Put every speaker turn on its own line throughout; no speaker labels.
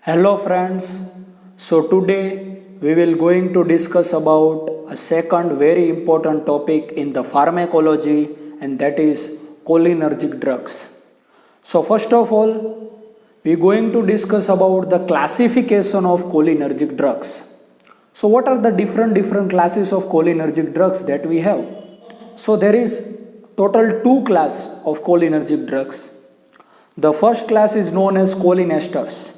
Hello friends. So today we will going to discuss about a second very important topic in the pharmacology, and that is cholinergic drugs. So first of all we are going to discuss about the classification of cholinergic drugs. So what are the different classes of cholinergic drugs that we have? So there is total two class of cholinergic drugs. The first class is known as cholinesters,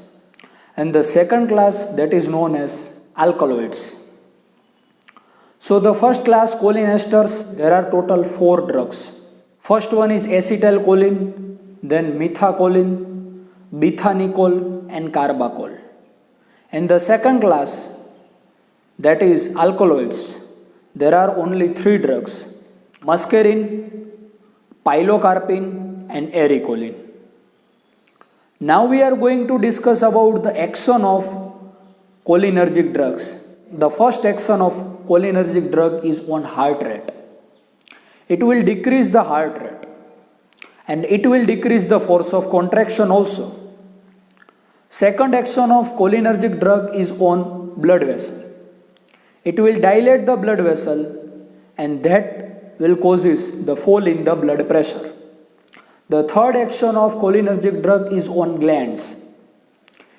and the second class that is known as alkaloids. So the first class cholinesters, there are total 4 drugs. First one is acetylcholine, then methacholine, betanicol and carbachol. And the second class, that is alkaloids, there are only 3 drugs: muscarine, pilocarpine and ericoline. Now we are going to discuss about the action of cholinergic drugs. The first action of cholinergic drug is on heart rate. It will decrease the heart rate and it will decrease the force of contraction also. Second action of cholinergic drug is on blood vessel. It will dilate the blood vessel and that will causes the fall in the blood pressure. The third action of cholinergic drug is on glands.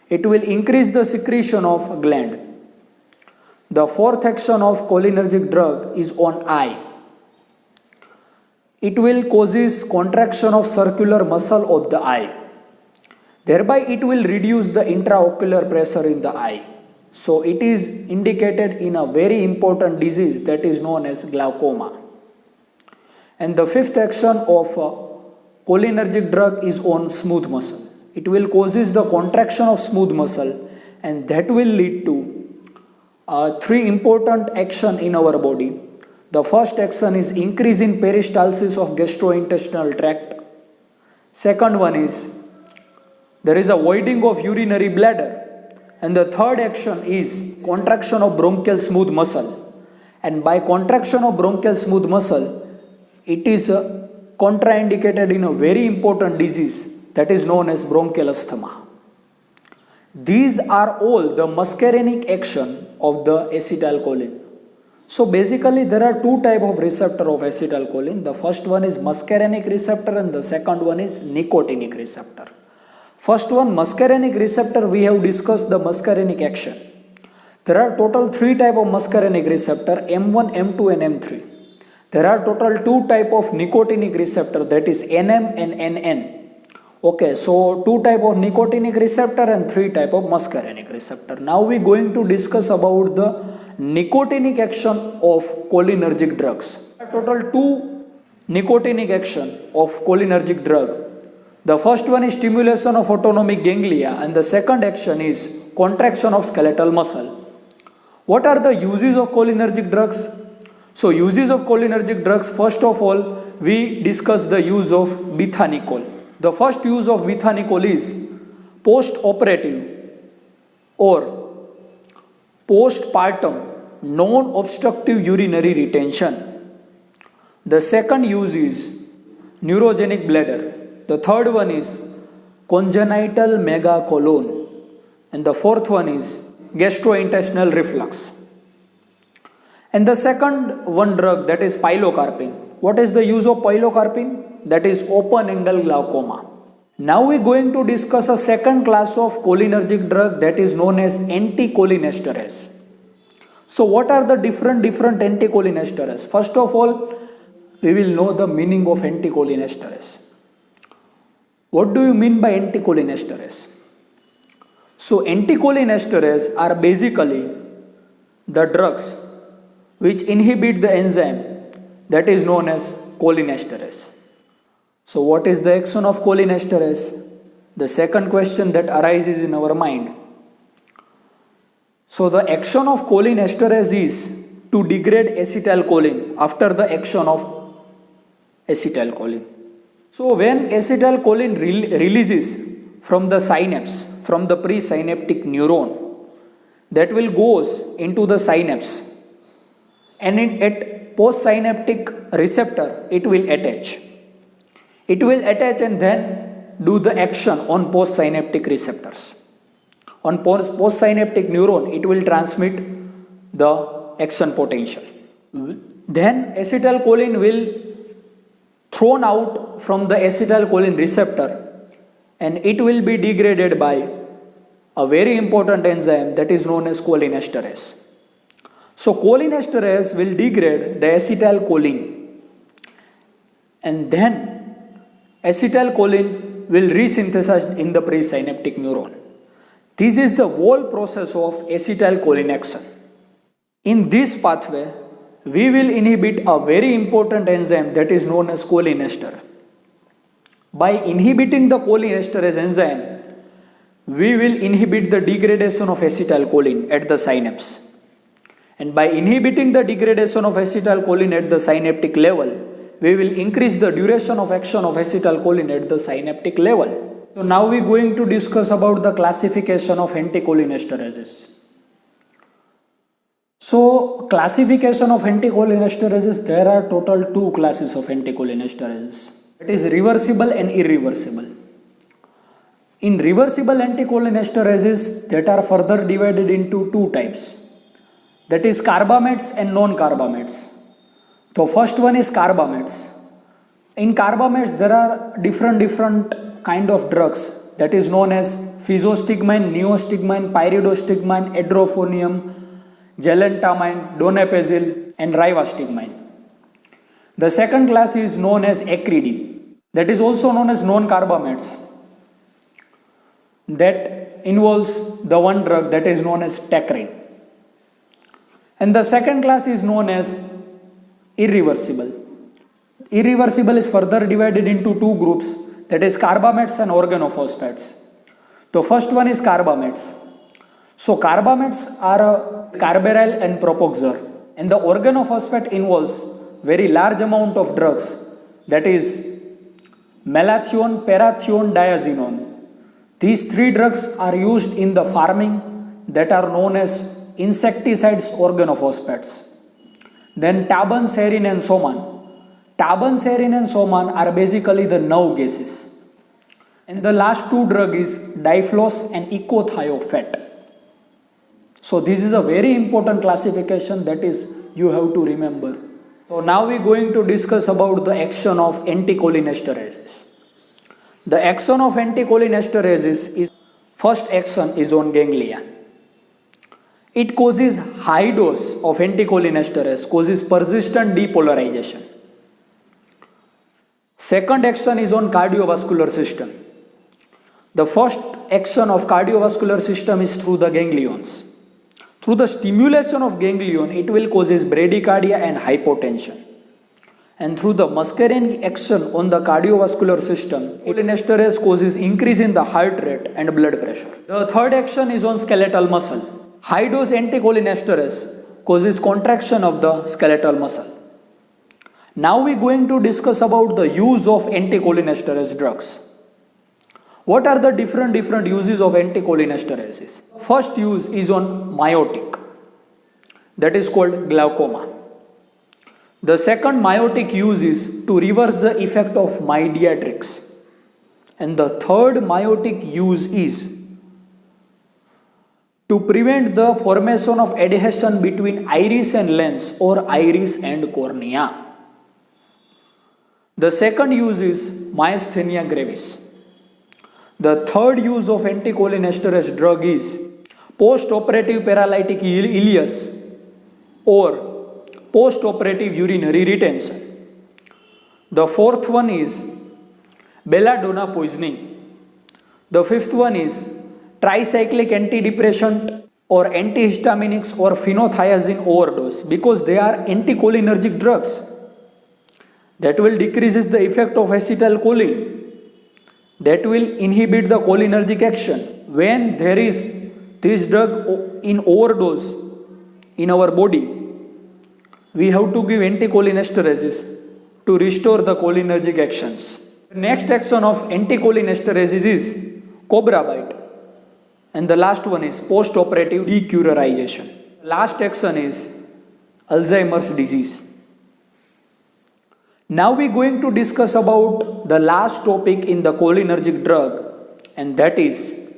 It will increase the secretion of gland. The fourth action of cholinergic drug is on eye. It will causes contraction of circular muscle of the eye. Thereby it will reduce the intraocular pressure in the eye. So it is indicated in a very important disease that is known as glaucoma. And the fifth action of cholinergic drug is on smooth muscle. It will causes the contraction of smooth muscle and that will lead to 3 important action in our body. The first action is increase in peristalsis of gastrointestinal tract. Second one is there is a voiding of urinary bladder. And the third action is contraction of bronchial smooth muscle. And by contraction of bronchial smooth muscle, it is contraindicated in a very important disease that is known as bronchial asthma. These are all the muscarinic action of the acetylcholine. So basically there are 2 types of receptor of acetylcholine. The first one is muscarinic receptor and the second one is nicotinic receptor. First one, muscarinic receptor, we have discussed the muscarinic action. There are total 3 types of muscarinic receptor, M1, M2 and M3. There are total 2 types of nicotinic receptor, that is NM and NN. Okay, so 2 types of nicotinic receptor and 3 types of muscarinic receptor. Now we are going to discuss about the nicotinic action of cholinergic drugs. Total 2 nicotinic action of cholinergic drug. The first one is stimulation of autonomic ganglia and the second action is contraction of skeletal muscle. What are the uses of cholinergic drugs? So uses of cholinergic drugs, first of all we discuss the use of betanicol. The first use of betanicol is post-operative or postpartum non-obstructive urinary retention. The second use is neurogenic bladder. The third one is congenital megacolon and the fourth one is gastrointestinal reflux. And the second one drug, that is pilocarpine. What is the use of pilocarpine? That is open angle glaucoma. Now we are going to discuss a second class of cholinergic drug that is known as anticholinesterase. So what are the different anticholinesterase? First of all, we will know the meaning of anticholinesterase. What do you mean by anticholinesterase? So anticholinesterase are basically the drugs which inhibit the enzyme that is known as cholinesterase. So what is the action of cholinesterase? The second question that arises in our mind. So the action of cholinesterase is to degrade acetylcholine after the action of acetylcholine. So when acetylcholine releases from the synapse, from the presynaptic neuron, that will goes into the synapse and at postsynaptic receptor it will attach. It will attach and then do the action on postsynaptic receptors. On postsynaptic neuron, it will transmit the action potential. Then acetylcholine will thrown out from the acetylcholine receptor and it will be degraded by a very important enzyme that is known as cholinesterase. So cholinesterase will degrade the acetylcholine and then acetylcholine will resynthesize in the presynaptic neuron. This is the whole process of acetylcholine action. In this pathway, we will inhibit a very important enzyme that is known as cholinesterase. By inhibiting the cholinesterase enzyme, we will inhibit the degradation of acetylcholine at the synapse. And by inhibiting the degradation of acetylcholine at the synaptic level, we will increase the duration of action of acetylcholine at the synaptic level. So now we are going to discuss about the classification of anticholinesterases. So classification of anticholinesterases, there are total two classes of anticholinesterases. It is reversible and irreversible. In reversible anticholinesterases, that are further divided into two types. That is carbamates and non-carbamates. So first one is carbamates. In carbamates, there are different kind of drugs that is known as physostigmine, neostigmine, pyridostigmine, edrophonium, gelantamine, donepezil and rivastigmine. The second class is known as acridine, that is also known as non-carbamates, that involves the one drug that is known as tacrine. And the second class is known as irreversible. Irreversible is further divided into two groups, that is carbamates and organophosphates. The first one is carbamates. So carbamates are carbaryl and propoxur, and the organophosphate involves very large amount of drugs, that is malathion, parathion, diazinon. These three drugs are used in the farming that are known as insecticides organophosphates. Then taban, serine and soman. Taban, serine and soman are basically the nerve gases. And the last two drug is diflos and ecothiophate. So this is a very important classification that is you have to remember. So now we are going to discuss about the action of anticholinesterases. The action of anticholinesterases is, first action is on ganglia. It causes high dose of anticholinesterase, causes persistent depolarization. Second action is on cardiovascular system. The first action of cardiovascular system is through the ganglions. Through the stimulation of ganglion, it will causes bradycardia and hypotension. And through the muscarinic action on the cardiovascular system, cholinesterase causes increase in the heart rate and blood pressure. The third action is on skeletal muscle. High dose anticholinesterase causes contraction of the skeletal muscle. Now we are going to discuss about the use of anticholinesterase drugs. What are the different uses of anticholinesterases? First use is on meiotic, that is called glaucoma. The second meiotic use is to reverse the effect of mydriatrics. And the third meiotic use is to prevent the formation of adhesion between iris and lens or iris and cornea. The second use is myasthenia gravis. The third use of anticholinesterase drug is post-operative paralytic ileus or post-operative urinary retention. The fourth one is belladonna poisoning. The fifth one is tricyclic antidepressant or antihistaminics or phenothiazine overdose, because they are anticholinergic drugs that will decreases the effect of acetylcholine, that will inhibit the cholinergic action. When there is this drug in overdose in our body, we have to give anticholinesterases to restore the cholinergic actions. The next action of anticholinesterases is cobra bite, and the last one is post-operative decurarization. Last action is Alzheimer's disease. Now we are going to discuss about the last topic in the cholinergic drug, and that is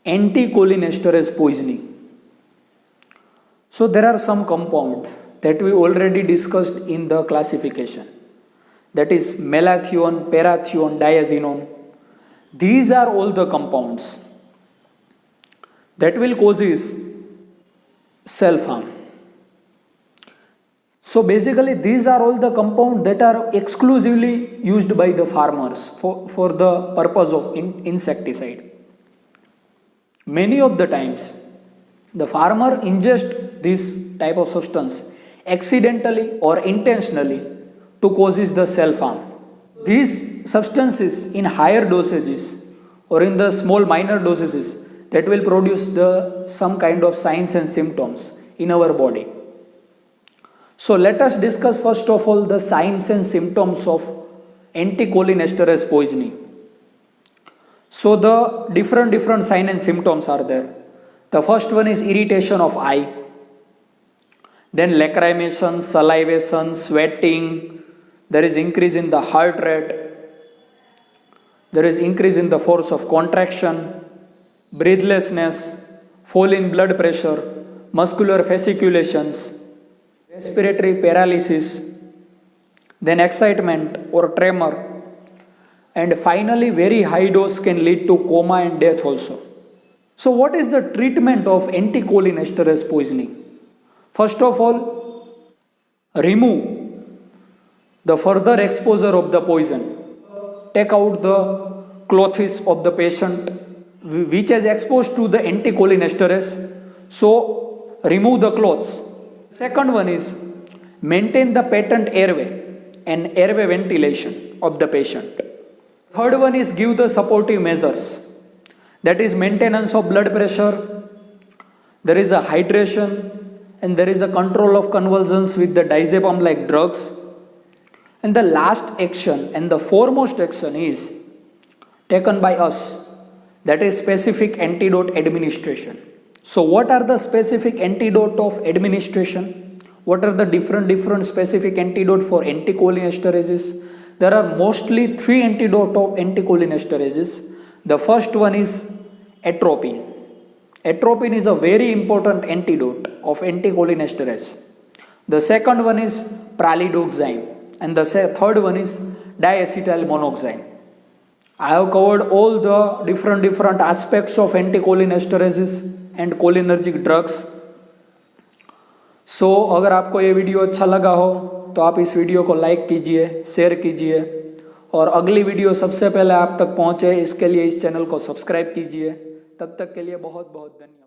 anticholinesterase poisoning. So there are some compounds that we already discussed in the classification, that is malathion, parathion, diazinon. These are all the compounds that will causes self-harm. So basically these are all the compounds that are exclusively used by the farmers for the purpose of insecticide. Many of the times the farmer ingest this type of substance accidentally or intentionally to causes the self-harm. These substances in higher dosages or in the small minor dosages that will produce some kind of signs and symptoms in our body. So let us discuss first of all the signs and symptoms of anticholinesterase poisoning. So the different signs and symptoms are there. The first one is irritation of eye, then lacrimation, salivation, sweating, there is increase in the heart rate, there is increase in the force of contraction, breathlessness, fall in blood pressure, muscular fasciculations, respiratory paralysis, then excitement or tremor, and finally very high dose can lead to coma and death also. So what is the treatment of anticholinesterase poisoning? First of all, remove the further exposure of the poison. Take out the clothes of the patient which is exposed to the anticholinesterase. So remove the clothes. Second one is maintain the patent airway and airway ventilation of the patient. Third one is give the supportive measures, that is maintenance of blood pressure, there is a hydration, and there is a control of convulsions with the diazepam like drugs. And the last action and the foremost action is taken by us, that is specific antidote administration. So what are the specific antidote of administration? What are the different specific antidote for anticholinesterases? There are mostly 3 antidote of anticholinesterases. The first one is atropine. Atropine is a very important antidote of anticholinesterase. The second one is pralidoxime, and the third one is diacetyl monoxime. I have covered all the different aspects of anticholinesterases and cholinergic drugs. सो अगर आपको ये video अच्छा लगा हो तो आप इस video को लाइक कीजिए, शेयर कीजिए, और अगली वीडियो सबसे पहले आप तक पहुँचे इसके लिए इस चैनल को सब्सक्राइब कीजिए। तब तक के लिए बहुत बहुत धन्यवाद।